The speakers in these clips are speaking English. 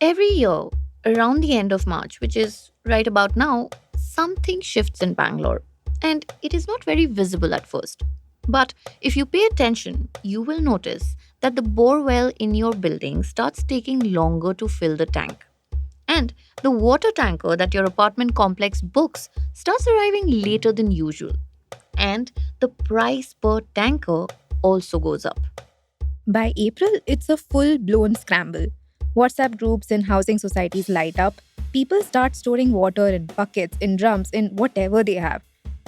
Every year, around the end of March, which is right about now, something shifts in Bangalore. And it is not very visible at first. But if you pay attention, you will notice that the bore well in your building starts taking longer to fill the tank. And the water tanker that your apartment complex books starts arriving later than usual. And the price per tanker also goes up. By April, it's a full blown scramble. WhatsApp groups and housing societies light up. People start storing water in buckets, in drums, in whatever they have.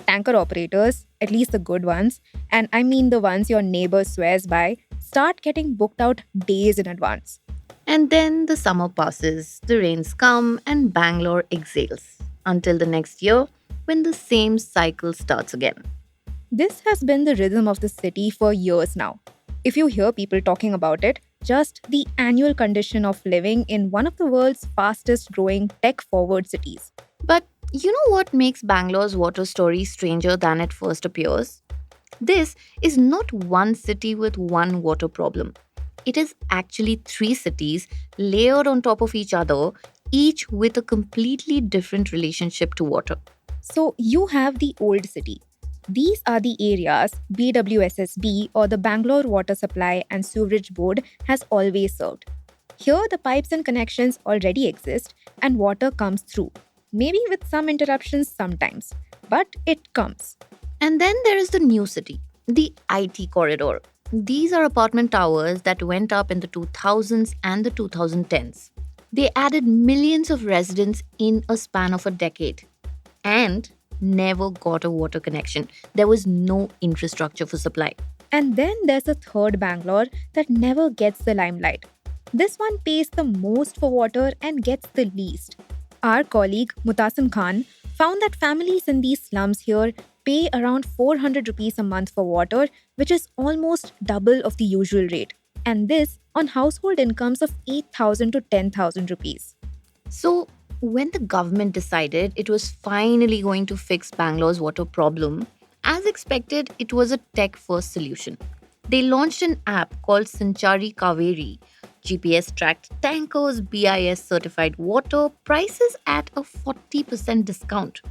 Tanker operators, at least the good ones, and I mean the ones your neighbor swears by, start getting booked out days in advance. And then the summer passes, the rains come, and Bangalore exhales until the next year when the same cycle starts again. This has been the rhythm of the city for years now. If you hear people talking about it, just the annual condition of living in one of the world's fastest growing tech forward cities. But you know what makes Bangalore's water story stranger than it first appears? This is not one city with one water problem. It is actually three cities layered on top of each other, each with a completely different relationship to water. So you have the old city. These are the areas BWSSB or the Bangalore Water Supply and Sewerage Board has always served. Here, the pipes and connections already exist and water comes through. Maybe with some interruptions sometimes, but it comes. And then there is the new city, the IT corridor. These are apartment towers that went up in the 2000s and the 2010s. They added millions of residents in a span of a decade and never got a water connection. There was no infrastructure for supply. And then there's a third Bangalore that never gets the limelight. This one pays the most for water and gets the least. Our colleague Mutasim Khan found that families in these slums here pay around 400 rupees a month for water, which is almost double of the usual rate. And this on household incomes of 8,000 to 10,000 rupees. So, when the government decided it was finally going to fix Bangalore's water problem, as expected, it was a tech first solution. They launched an app called Sanchari Kaveri. GPS tracked tankers, BIS certified water, prices at a 40% discount.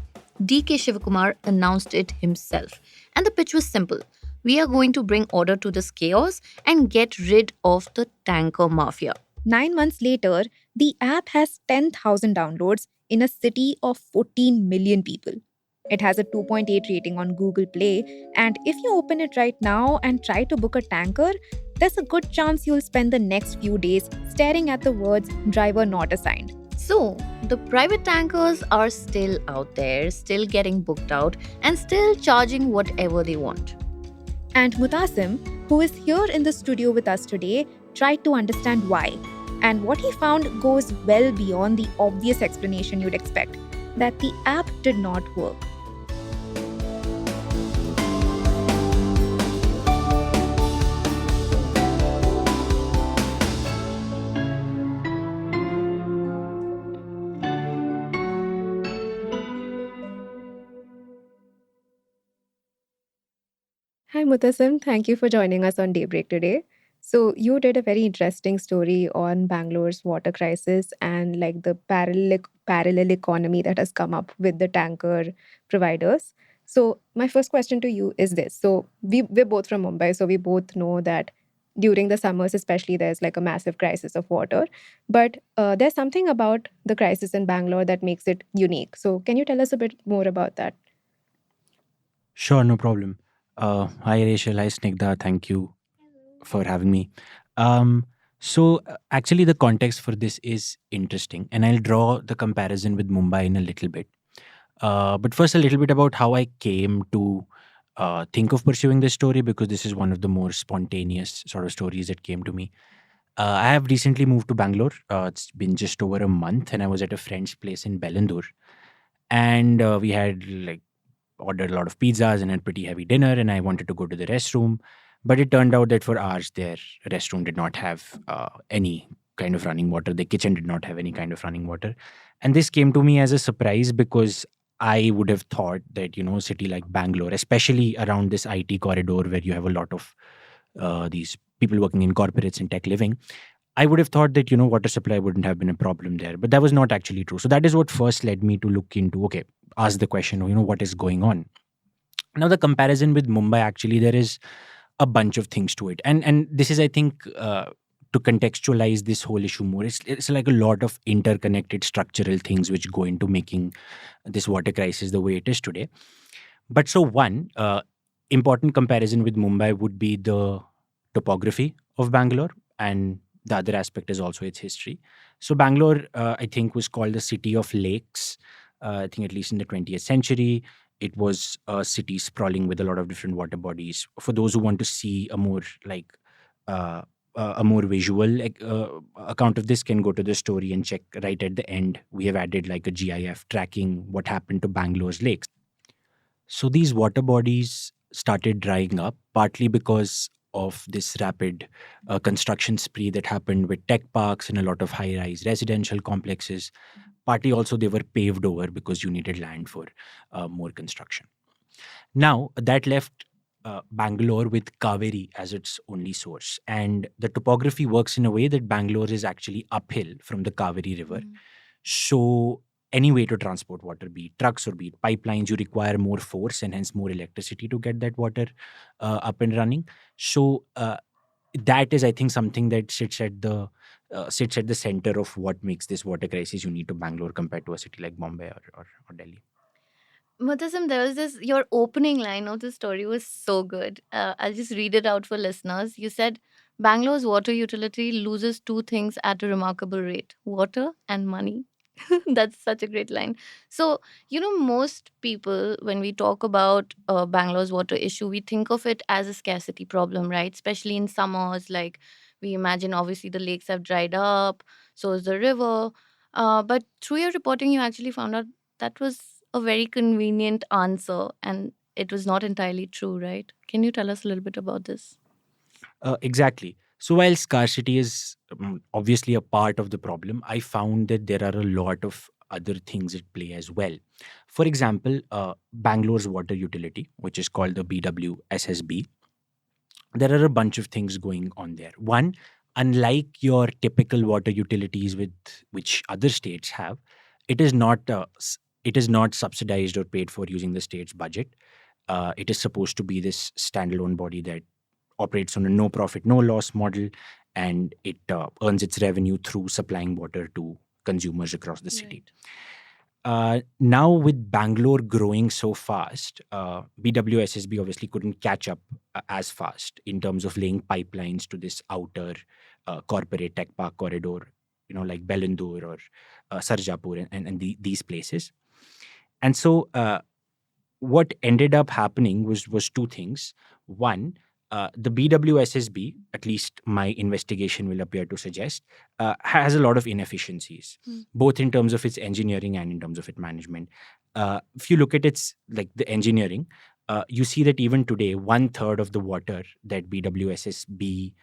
DK Shivakumar announced it himself. And the pitch was simple. We are going to bring order to this chaos and get rid of the tanker mafia. 9 months later, the app has 10,000 downloads in a city of 14 million people. It has a 2.8 rating on Google Play, and if you open it right now and try to book a tanker, there's a good chance you'll spend the next few days staring at the words driver not assigned. So, the private tankers are still out there, still getting booked out, and still charging whatever they want. And Mutasim, who is here in the studio with us today, tried to understand why. And what he found goes well beyond the obvious explanation you'd expect, that the app did not work. Hi, Mutasim. Thank you for joining us on Daybreak today. So, you did a very interesting story on Bangalore's water crisis and like the parallel economy that has come up with the tanker providers. So, my first question to you is this. So, we're both from Mumbai, so we both know that during the summers, especially, there's like a massive crisis of water. But there's something about the crisis in Bangalore that makes it unique. So, can you tell us a bit more about that? Sure, no problem. Hi, Rachel. Hi, Snigdha. Thank you for having me. Actually, the context for this is interesting, and I'll draw the comparison with Mumbai in a little bit. But first, a little bit about how I came to think of pursuing this story, because this is one of the more spontaneous sort of stories that came to me. I have recently moved to Bangalore. It's been just over a month, and I was at a friend's place in Bengaluru, and we had like ordered a lot of pizzas and had pretty heavy dinner, and I wanted to go to the restroom, but it turned out that for hours their restroom did not have any kind of running water. The kitchen did not have any kind of running water, and this came to me as a surprise, because I would have thought that, a city like Bangalore, especially around this IT corridor where you have a lot of these people working in corporates and tech living, I would have thought that, water supply wouldn't have been a problem there, but that was not actually true. So that is what first led me to look into, okay, ask the question, what is going on? Now, the comparison with Mumbai, actually, there is a bunch of things to it. And this is, I think, to contextualize this whole issue more, it's like a lot of interconnected structural things which go into making this water crisis the way it is today. But so one important comparison with Mumbai would be the topography of Bangalore, and the other aspect is also its history. So Bangalore, I think, was called the city of lakes. I think at least in the 20th century, it was a city sprawling with a lot of different water bodies. For those who want to see a more uh, a more visual account of this, can go to the story and check right at the end. We have added like a GIF tracking what happened to Bangalore's lakes. So these water bodies started drying up, partly because of this rapid construction spree that happened with tech parks and a lot of high rise residential complexes. Partly also they were paved over because you needed land for more construction. Now, that left Bangalore with Kaveri as its only source. And the topography works in a way that Bangalore is actually uphill from the Kaveri River. So, any way to transport water, be it trucks or be it pipelines, you require more force and hence more electricity to get that water up and running. So, that is, I think, something that sits at the center of what makes this water crisis unique to Bangalore compared to a city like Bombay or Delhi. Mutasam, there was this, your opening line of the story was so good. I'll just read it out for listeners. You said, Bangalore's water utility loses two things at a remarkable rate: water and money. That's such a great line. So, most people, when we talk about Bangalore's water issue, we think of it as a scarcity problem, right? Especially in summers, like we imagine, obviously, the lakes have dried up, so is the river. But through your reporting, you actually found out that was a very convenient answer, and it was not entirely true, right? Can you tell us a little bit about this? Exactly. So while scarcity is obviously a part of the problem, I found that there are a lot of other things at play as well. For example, Bangalore's water utility, which is called the BWSSB, there are a bunch of things going on there. One, unlike your typical water utilities with which other states have, it is not subsidized or paid for using the state's budget. It is supposed to be this standalone body that operates on a no profit, no loss model, and it earns its revenue through supplying water to consumers across the city. Now, with Bangalore growing so fast, BWSSB obviously couldn't catch up as fast in terms of laying pipelines to this outer corporate tech park corridor, like Bellandur or Sarjapur and these places. And so, what ended up happening was two things. One, the BWSSB, at least my investigation will appear to suggest, has a lot of inefficiencies, both in terms of its engineering and in terms of its management. If you look at its like the engineering, you see that even today, 1/3 of the water that BWSSB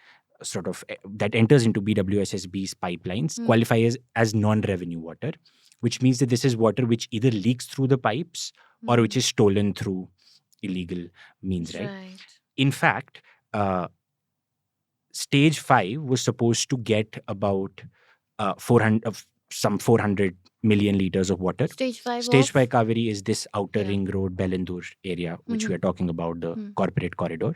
that enters into BWSSB's pipelines qualifies as non-revenue water, which means that this is water which either leaks through the pipes or which is stolen through illegal means, right? In fact, stage 5 was supposed to get about 400 million liters of water. Stage 5 Kaveri is this outer ring road Bellandur area, which we are talking about, the corporate corridor.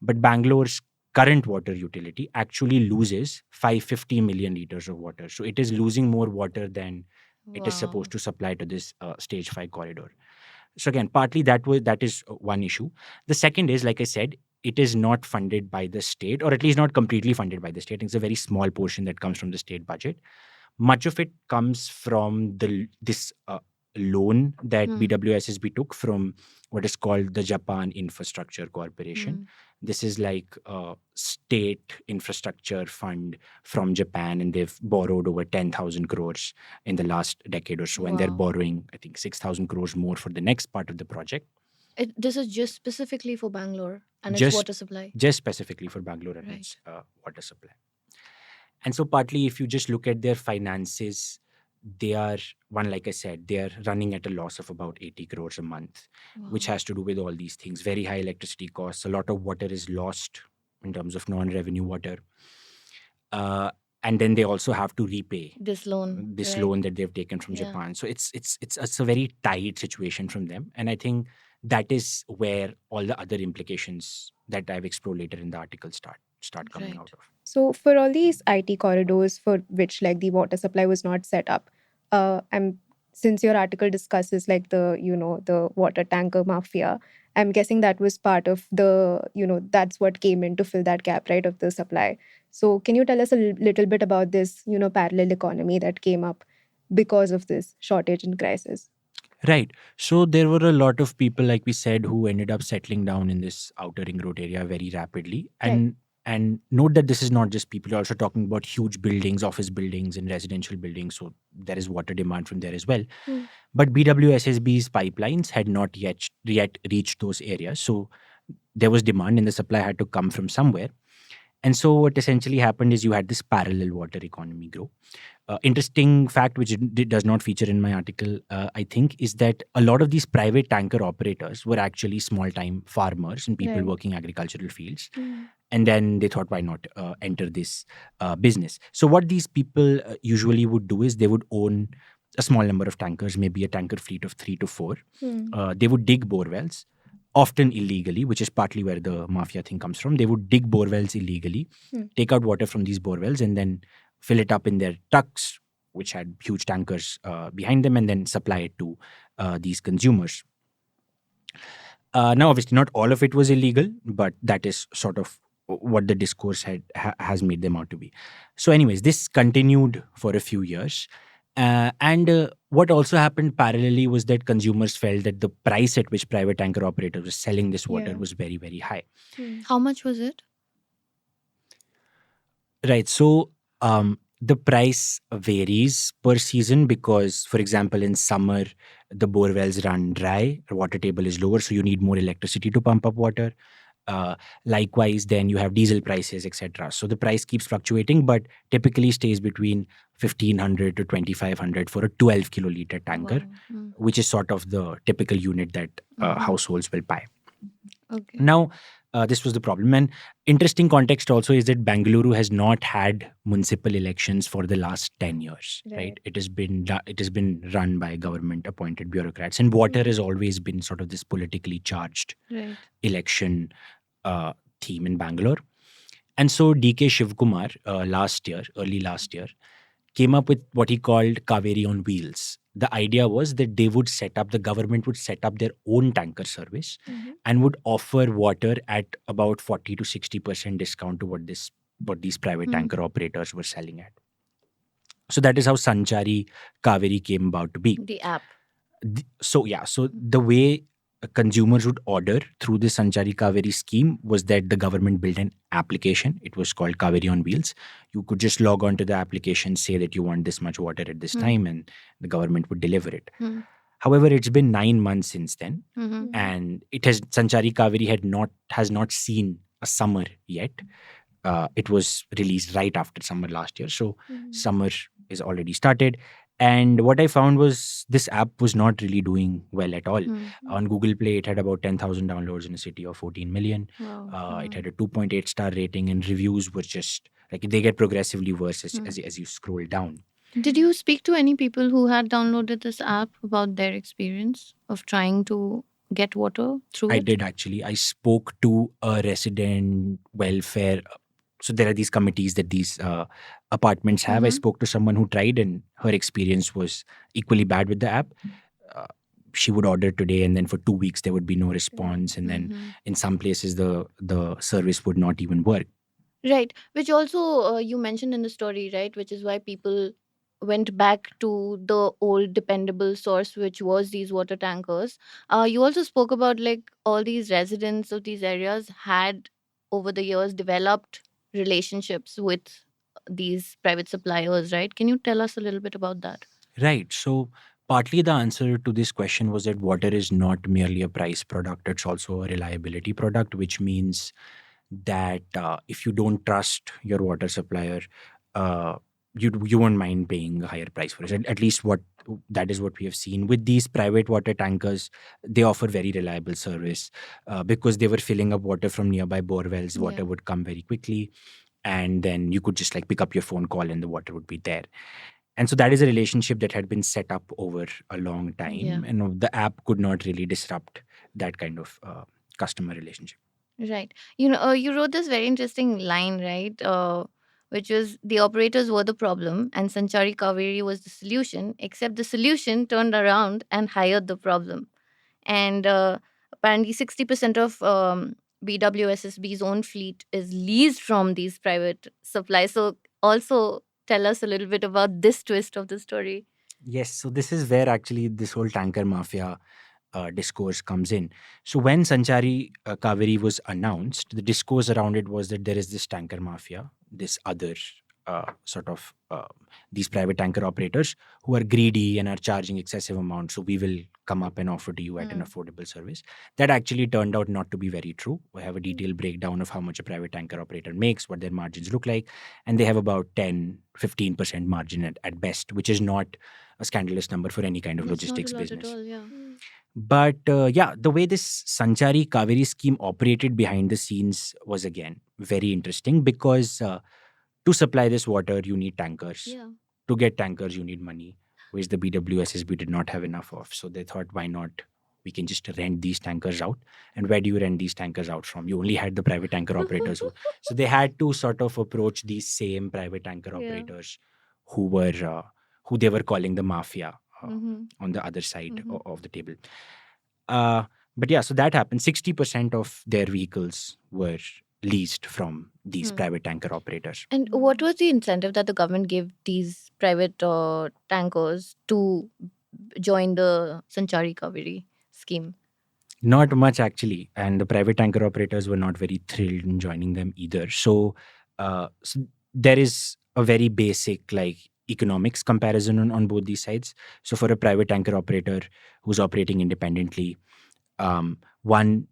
But Bangalore's current water utility actually loses 550 million liters of water. So it is losing more water than it is supposed to supply to this stage 5 corridor. So again, partly that is one issue. The second is, like I said, it is not funded by the state, or at least not completely funded by the state. It's a very small portion that comes from the state budget. Much of it comes from this loan that BWSSB took from what is called the Japan Infrastructure Corporation. This is like a state infrastructure fund from Japan, and they've borrowed over 10,000 crores in the last decade or so. And they're borrowing, I think, 6,000 crores more for the next part of the project. This is just specifically for Bangalore and its water supply? Just specifically for Bangalore and its water supply. And so partly, if you just look at their finances, they are, like I said, they are running at a loss of about 80 crores a month, which has to do with all these things. Very high electricity costs. A lot of water is lost in terms of non-revenue water. and then they also have to repay This loan. this Right. loan that they've taken from Yeah. Japan. So it's a very tight situation from them, and I think that is where all the other implications that I've explored later in the article start coming Right. out of. So for all these IT corridors for which like the water supply was not set up, I'm since your article discusses like the the water tanker mafia, I'm guessing that was part of the that's what came in to fill that gap, right, of the supply. So can you tell us a little bit about this parallel economy that came up because of this shortage and crisis? Right. So there were a lot of people, like we said, who ended up settling down in this outer ring road area very rapidly. Right. And note that this is not just people. You're also talking about huge buildings, office buildings, and residential buildings. So there is water demand from there as well. Hmm. But BWSSB's pipelines had not yet reached those areas. So there was demand, and the supply had to come from somewhere. And so what essentially happened is you had this parallel water economy grow. Interesting fact, which does not feature in my article, I think, is that a lot of these private tanker operators were actually small-time farmers and people Right. working agricultural fields. Hmm. And then they thought, why not enter this business? So what these people usually would do is they would own a small number of tankers, maybe a tanker fleet of 3 to 4. Hmm. They would dig bore wells, often illegally, which is partly where the mafia thing comes from. They would dig bore wells illegally, take out water from these bore wells, and then fill it up in their trucks, which had huge tankers behind them, and then supply it to these consumers. Now, obviously, not all of it was illegal, but that is sort of what the discourse has made them out to be. So, anyways, this continued for a few years. And what also happened parallelly was that consumers felt that the price at which private tanker operators were selling this water Yeah. was very, very high. How much was it? Right. So the price varies per season because, for example, in summer, the bore wells run dry, the water table is lower, so you need more electricity to pump up water. Likewise, then you have diesel prices, etc. So the price keeps fluctuating, but typically stays between 1,500 to 2,500 for a 12 kiloliter tanker, Wow. which is sort of the typical unit that Mhm. households will buy. Okay. Now, this was the problem. And interesting context also is that Bengaluru has not had municipal elections for the last 10 years, right? Right. It has been run by government appointed bureaucrats, and water has always been sort of this politically charged Right. election theme in Bangalore. And so DK Shivkumar early last year, came up with what he called Kaveri on wheels. The idea was that the government would set up their own tanker service and would offer water at about 40 to 60% discount to what these private tanker operators were selling at. So that is how Sanchari Kaveri came about to be. The app. So the way consumers would order through the Sanchari Kaveri scheme was that the government built an application. It was called Kaveri on Wheels. You could just log on to the application, say that you want this much water at this time, and the government would deliver it. However, it's been 9 months since then, and Sanchari Kaveri has not seen a summer yet. It was released right after summer last year, so summer is already started. And what I found was this app was not really doing well at all. On Google Play, it had about 10,000 downloads in a city of 14 million. Wow. It had a 2.8 star rating, and reviews were just like they get progressively worse as you scroll down. Did you speak to any people who had downloaded this app about their experience of trying to get water through I it? did actually. I spoke to a resident welfare. So there are these committees that these apartments have. I spoke to someone who tried, and her experience was equally bad with the app. She would order today, and then for 2 weeks there would be no response, and then in some places the service would not even work. Right. Which also you mentioned in the story, right? Which is why people went back to the old dependable source, which was these water tankers. You also spoke about like all these residents of these areas had over the years developed relationships with these private suppliers, right? Can you tell us a little bit about that? Right. So partly the answer to this question was that water is not merely a price product, it's also a reliability product, which means that if you don't trust your water supplier, you won't mind paying a higher price for it. At least that is what we have seen with these private water tankers. They offer very reliable service because they were filling up water from nearby bore wells. Water Yeah. would come very quickly. and then you could just like pick up your phone, call, and the water would be there. And so that is a relationship that had been set up over a long Yeah. time, and the app could not really disrupt that kind of customer relationship. Right. You wrote this very interesting line, right? Which was the operators were the problem and Sanchari Kaveri was the solution, except the solution turned around and hired the problem. And apparently, 60% of BWSSB's own fleet is leased from these private suppliers. So, also tell us a little bit about this twist of the story. Yes, so this is where actually this whole tanker mafia discourse comes in. So when Sanchari Kaveri was announced, the discourse around it was that there is this tanker mafia, this other sort of these private tanker operators who are greedy and are charging excessive amounts. So we will come up and offer to you at an affordable service. That actually turned out not to be very true. We have a detailed breakdown of how much a private tanker operator makes, what their margins look like, and they have about 10-15% margin at best, which is not a scandalous number for any kind of That's not a logistics lot business. at all, yeah. But yeah, the way this Sanchari Kaveri scheme operated behind the scenes was again very interesting because to supply this water, you need tankers. Yeah. To get tankers, you need money, which the BWSSB did not have enough of. So they thought, why not? We can just rent these tankers out. And where do you rent these tankers out from? You only had the private tanker operators. So they had to sort of approach these same private tanker operators who were who they were calling the mafia on the other side of the table. But yeah, so that happened. 60% of their vehicles were leased from these private tanker operators. And what was the incentive that the government gave these private tankers to join the Sanchari Kaveri scheme? Not much actually, and the private tanker operators were not very thrilled in joining them either. So there is a very basic like economics comparison on both these sides. So for a private tanker operator who's operating independently, one,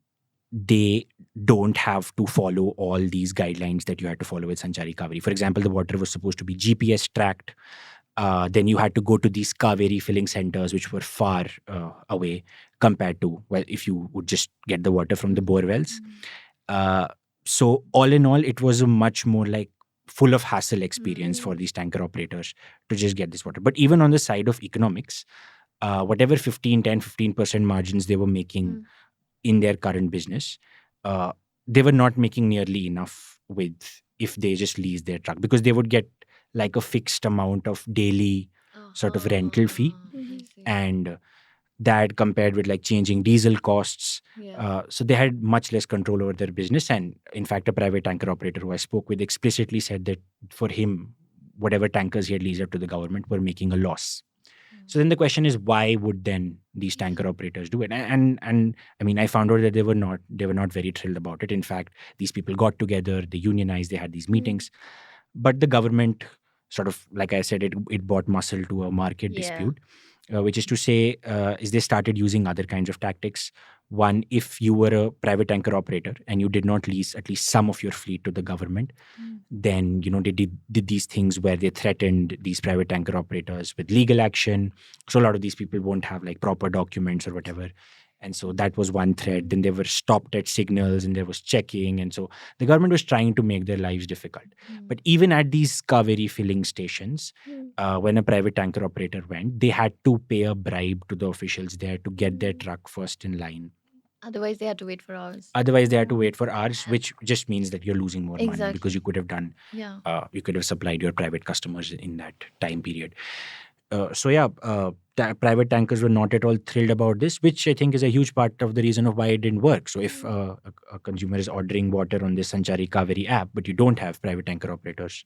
they don't have to follow all these guidelines that you had to follow with Sanchari Kaveri. For example, the water was supposed to be GPS tracked. Then you had to go to these Kaveri filling centers, which were far away compared to, well, if you would just get the water from the bore wells. So all in all, it was a much more like full of hassle experience for these tanker operators to just get this water. But even on the side of economics, whatever 15% margins they were making in their current business, they were not making nearly enough with if they just lease their truck, because they would get like a fixed amount of daily sort of rental fee, and that compared with like changing diesel costs. So they had much less control over their business. And in fact, a private tanker operator who I spoke with explicitly said that for him, whatever tankers he had leased out to the government were making a loss. So then the question is, why would then these tanker operators do it? And I mean, I found out that they were not very thrilled about it. In fact, these people got together, they unionized, they had these meetings, but the government sort of, like I said, it brought muscle to a market dispute, which is to say, is they started using other kinds of tactics. One, if you were a private tanker operator and you did not lease at least some of your fleet to the government, then they did these things where they threatened these private tanker operators with legal action. So a lot of these people won't have like proper documents or whatever. And so that was one threat. Then they were stopped at signals and there was checking. And so the government was trying to make their lives difficult. But even at these Kaveri filling stations, when a private tanker operator went, they had to pay a bribe to the officials there to get their truck first in line. Otherwise, they had to wait for hours. Which just means that you're losing more money, because you could have done, you could have supplied your private customers in that time period. Private tankers were not at all thrilled about this, which I think is a huge part of the reason of why it didn't work. So if a consumer is ordering water on this Sanchari Kaveri app, but you don't have private tanker operators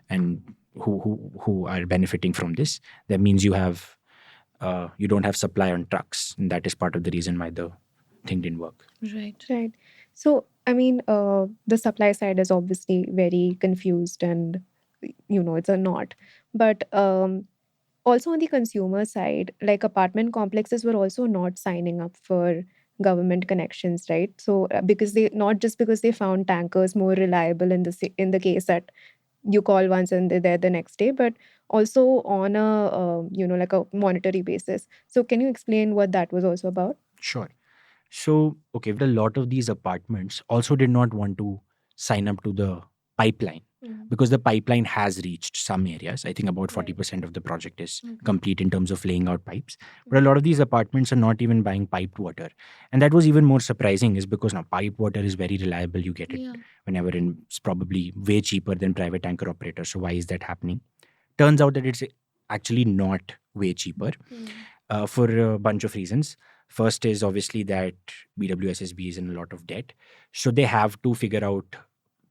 and who are benefiting from this, that means you don't have supply on trucks, and that is part of the reason why the thing didn't work. Right. So, I mean, the supply side is obviously very confused and, it's a knot. But also on the consumer side, like apartment complexes were also not signing up for government connections, right? So, because not just because they found tankers more reliable in the case that you call once and they're there the next day, but also on a, like a monetary basis. So, can you explain what that was also about? Sure. So, okay, a lot of these apartments also did not want to sign up to the pipeline. Mm. because the pipeline has reached some areas. I think about Right. 40% of the project is Okay. complete in terms of laying out pipes. But a Mm. lot of these apartments are not even buying piped water. And that was even more surprising, is because now piped water is very reliable. You get it Yeah. whenever, and it's probably way cheaper than private tanker operators. So why is that happening? Turns out that it's actually not way cheaper Mm. for a bunch of reasons. First is obviously that BWSSB is in a lot of debt. So they have to figure out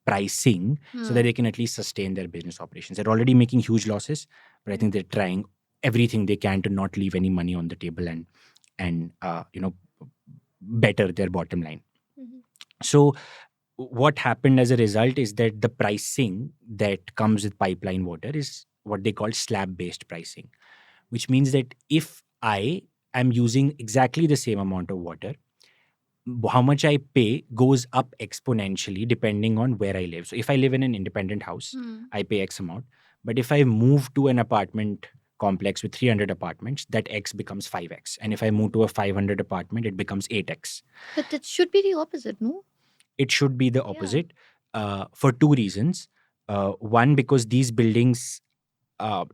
pricing so that Hmm. they can at least sustain their business operations. They're already making huge losses, but I think they're trying everything they can to not leave any money on the table, and better their bottom line. Mhm. So what happened as a result is that the pricing that comes with pipeline water is what they call slab based pricing, which means that if I am using exactly the same amount of water, how much I pay goes up exponentially depending on where I live. So if I live in an independent house, Hmm. I pay X amount. But if I move to an apartment complex with 300 apartments, that X becomes 5X. And if I move to a 500 apartment, it becomes 8X. But that should be the opposite, no? It should be the Yeah. opposite for two reasons. One, because these buildings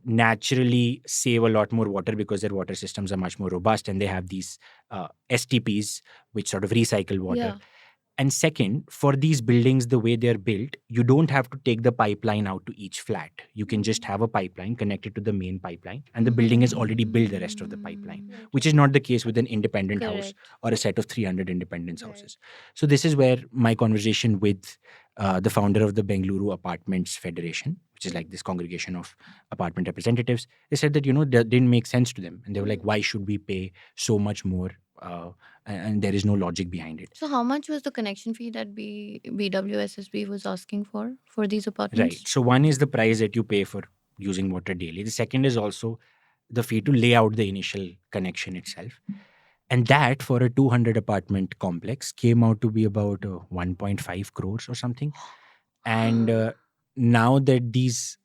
naturally save a lot more water because their water systems are much more robust, and they have these STPs, which sort of recycle water. Yeah. And second, for these buildings, the way they're built, you don't have to take the pipeline out to each flat. You can just have a pipeline connected to the main pipeline, and the building has already built the rest of the pipeline, Mm. Right, which is right. not the case with an independent house Correct. or a set of 300 independence Right. houses. So, this is where my conversation with the founder of the Bengaluru Apartments Federation, which is like this congregation of apartment representatives, they said that, that didn't make sense to them. And they were like, why should we pay so much more? And there is no logic behind it. So how much was the connection fee that BWSSB was asking for these Right. apartments? So one is the price that you pay for using water daily. The second is also the fee to lay out the initial connection itself. And that for a 200 apartment complex came out to be about 1.5 crores or something. And now that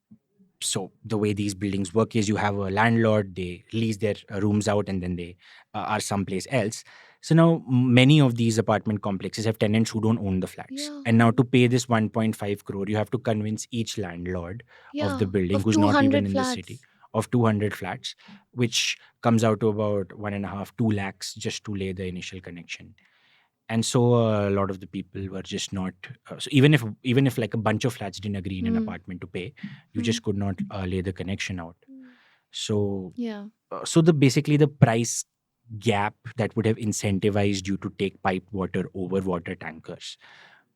so the way these buildings work is you have a landlord, they lease their rooms out, and then they are someplace else. So now many of these apartment complexes have tenants who don't own the flats, Yeah. and now to pay this 1.5 crore you have to convince each landlord of the Yeah. building Of who's not even 200 in the city, flats. of 200 flats, which comes out to about 1.5 2 lakhs just to lay the initial connection. And so a lot of the people were just not so even if like a bunch of flats didn't agree in an Hmm. apartment to pay, you Hmm. just could not lay the connection out. So Yeah. the basically the price gap that would have incentivized you to take piped water over water tankers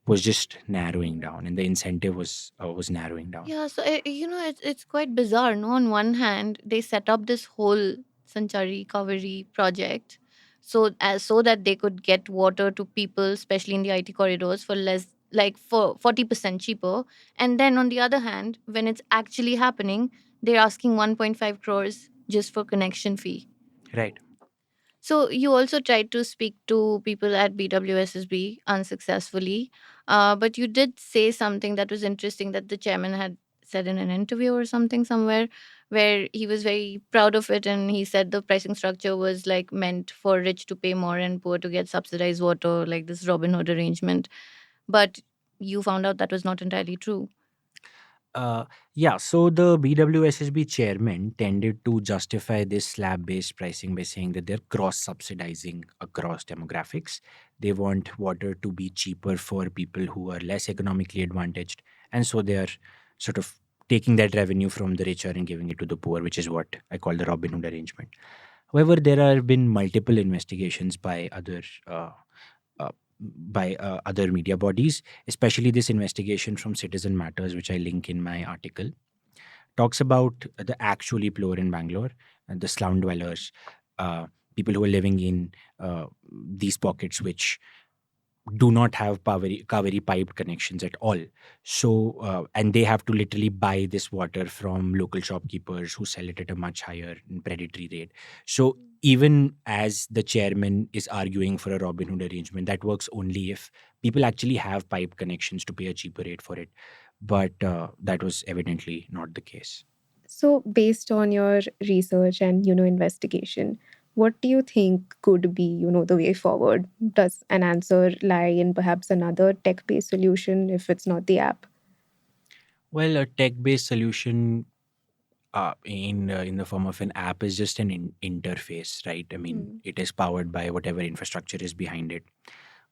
was just narrowing down, and the incentive was narrowing down. Yeah, so it's quite bizarre. No, on one hand, they set up this whole Sanchari Kaveri project, so that they could get water to people, especially in the IT corridors, for less, like for 40% cheaper. And then on the other hand, when it's actually happening, they're asking 1.5 crores just for connection fee. Right. So you also tried to speak to people at BWSSB unsuccessfully, but you did say something that was interesting that the chairman had said in an interview or something somewhere, where he was very proud of it, and he said the pricing structure was like meant for rich to pay more and poor to get subsidized water, like this Robin Hood arrangement. But you found out that was not entirely true. Uh, yeah, so the BWSSB chairman tended to justify this slab based pricing by saying that they're cross subsidizing across demographics. They want water to be cheaper for people who are less economically advantaged. And so they're sort of taking that revenue from the richer and giving it to the poor, which is what I call the Robin Hood arrangement. However, there have been multiple investigations uh, by other media bodies, especially this investigation from Citizen Matters, which I link in my article, talks about the actually poor in Bangalore, the slum dwellers, uh, people who are living in these pockets which do not have Kaveri piped connections at all. So, and they have to literally buy this water from local shopkeepers who sell it at a much higher and predatory rate. So, even as the chairman is arguing for a Robin Hood arrangement, that works only if people actually have pipe connections to pay a cheaper rate for it. But that was evidently not the case. So, based on your research and investigation, what do you think could be the way forward? Does an answer lie in perhaps another tech-based solution if it's not the app? Well, a tech-based solution in the form of an app is just an interface, right? I mean, Hmm. it is powered by whatever infrastructure is behind it.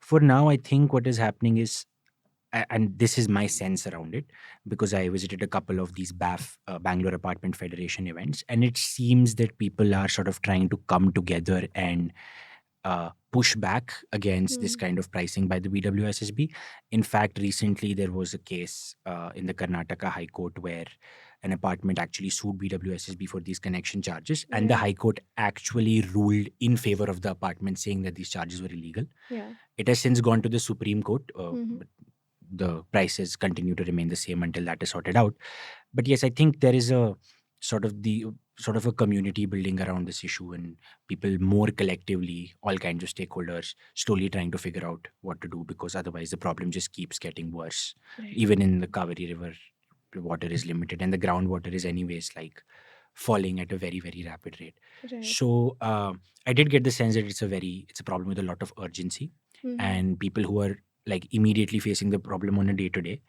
For now, I think what is happening is, and this is my sense around it, because I visited a couple of these Bangalore Apartment Federation events, and it seems that people are sort of trying to come together and push back against this Hmm. kind of pricing by the BWSSB. In fact, recently there was a case in the Karnataka High Court where an apartment actually sued BWSSB for these connection charges, and the Right. High Court actually ruled in favor of the apartment, saying that these charges were illegal. Yeah. It has since gone to the Supreme Court, Hmm. but the prices continue to remain the same until that is sorted out. But yes, I think there is a sort of the sort of a community building around this issue, and people more collectively, all kinds of stakeholders, slowly trying to figure out what to do, because otherwise the problem just keeps getting worse. Right. Even in the Kaveri River, the water is limited, and the groundwater is anyways like falling at a very very rapid rate. Right. So I did get the sense that it's a problem with a lot of urgency, Hmm. and people who are like immediately facing the problem on a day to day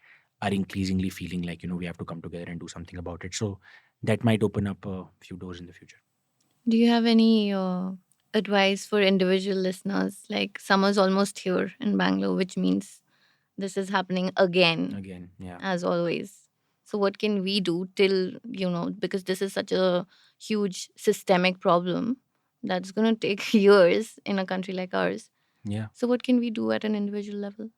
are increasingly feeling like, we have to come together and do something about it. So that might open up a few doors in the future. Do you have any advice for individual listeners? Like summer's almost here in Bangalore, which means this is happening again, Again, yeah. as always. So, what can we do till, because this is such a huge systemic problem that's going to take years in a country like ours. Yeah. So, what can we do at an individual level?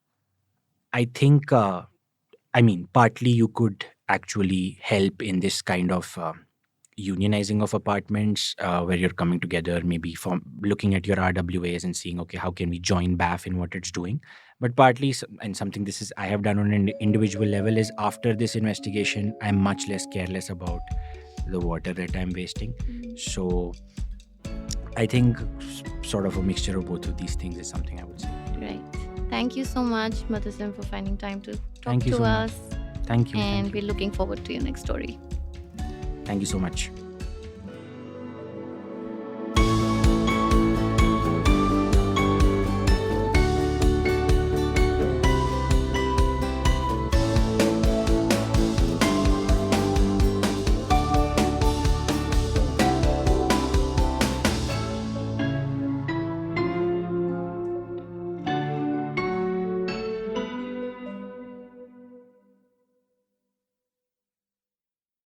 I think, I mean, partly you could actually help in this kind of unionizing of apartments, where you're coming together, maybe from looking at your RWAs and seeing, okay, how can we join BAF in what it's doing? But partly, and something this is I have done on an individual level, is after this investigation, I'm much less careless about the water that I'm wasting. Hmm. So I think sort of a mixture of both of these things is something I would say. Right. Thank you so much, Madhusan, for finding time to talk Thank you to so much. us. Thank you. And Thank you. we're looking forward to your next story. Thank you so much.